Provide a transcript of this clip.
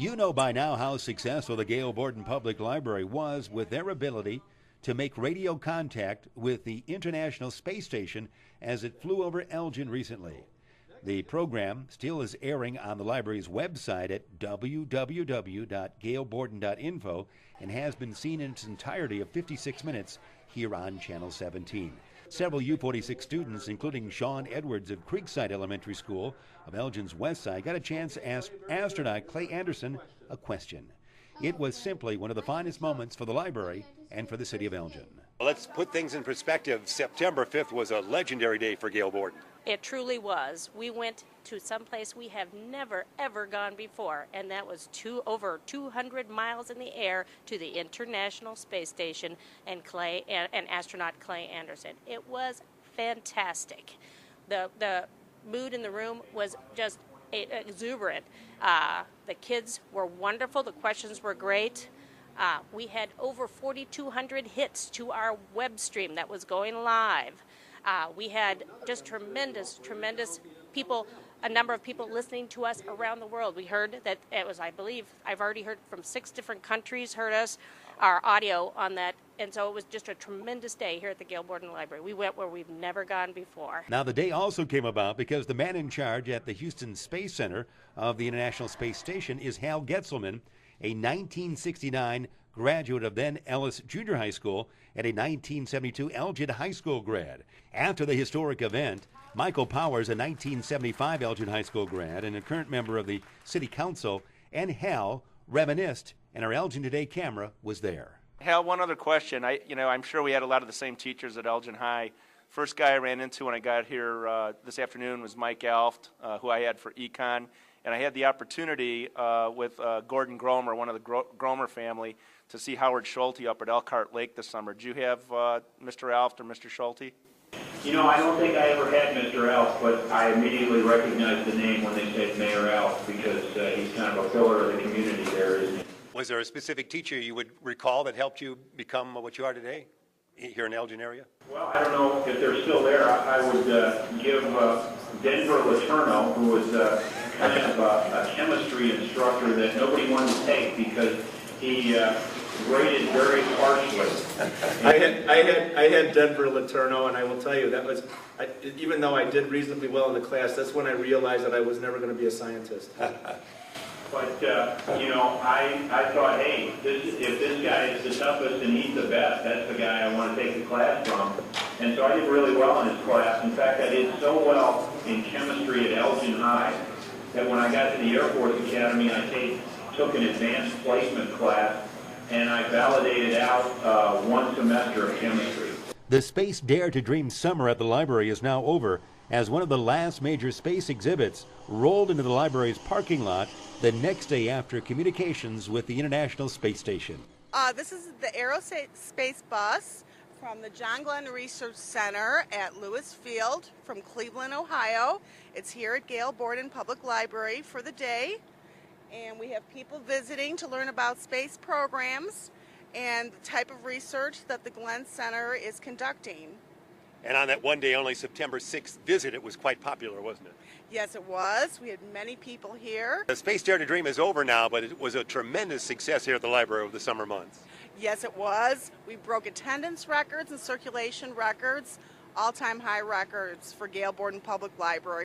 You know by now how successful the Gail Borden Public Library was with their ability to make radio contact with the International Space Station as it flew over Elgin recently. The program still is airing on the library's website at www.gailborden.info and has been seen in its entirety of 56 minutes here on Channel 17. Several U-46 students, including Sean Edwards of Creekside Elementary School of Elgin's West Side, got a chance to ask astronaut Clay Anderson a question. It was simply one of the finest moments for the library and for the city of Elgin. Let's put things in perspective. September 5th was a legendary day for Gail Borden. It truly was. We went to someplace we have never, ever gone before, and that was over 200 miles in the air to the International Space Station and astronaut Clay Anderson. It was fantastic. The mood in the room was just exuberant. The kids were wonderful. The questions were great. We had over 4,200 hits to our web stream that was going live. We had just tremendous people, a number of people listening to us around the world. We heard that it was, I believe, I've already heard from 6 different countries heard us, our audio on that. And so it was just a tremendous day here at the Gail Borden Library. We went where we've never gone before. Now, the day also came about because the man in charge at the Houston Space Center of the International Space Station is Hal Getzelman, a 1969 graduate of then Ellis Junior High School and a 1972 Elgin High School grad. After the historic event, Michael Powers, a 1975 Elgin High School grad and a current member of the City Council, and Hal reminisced, and our Elgin Today camera was there. Hal, one other question. I'm sure we had a lot of the same teachers at Elgin High. First guy I ran into when I got here this afternoon was Mike Alft, who I had for econ. And I had the opportunity with Gordon Gromer, one of the Gromer family, to see Howard Schulte up at Elkhart Lake this summer. Did you have Mr. Alft or Mr. Schulte? You know, I don't think I ever had Mr. Alft, but I immediately recognized the name when they said Mayor Alft because he's kind of a pillar of the community there, isn't he? Was there a specific teacher you would recall that helped you become what you are today here in the Elgin area? Well, I don't know if they're still there. I would give Denver Letourneau, who was kind of a chemistry instructor that nobody wanted to take because he graded very harshly. I had Denver Letourneau, and I will tell you that was, even though I did reasonably well in the class, that's when I realized that I was never going to be a scientist. But, you know, I thought, hey, if this guy is the toughest and he's the best, that's the guy I want to take the class from. And so I did really well in his class. In fact, I did so well in chemistry at Elgin High that when I got to the Air Force Academy, I took an advanced placement class, and I validated out one semester of chemistry. The Space Dare to Dream Summer at the library is now over as one of the last major space exhibits rolled into the library's parking lot the next day after communications with the International Space Station. This is the aerospace bus from the John Glenn Research Center at Lewis Field from Cleveland, Ohio. It's here at Gail Borden Public Library for the day. And we have people visiting to learn about space programs and the type of research that the Glenn Center is conducting. And on that one day only, September 6th visit, it was quite popular, wasn't it? Yes, it was. We had many people here. The Space Dare to Dream is over now, but it was a tremendous success here at the library over the summer months. Yes, it was. We broke attendance records and circulation records, all-time high records for Gail Borden Public Library.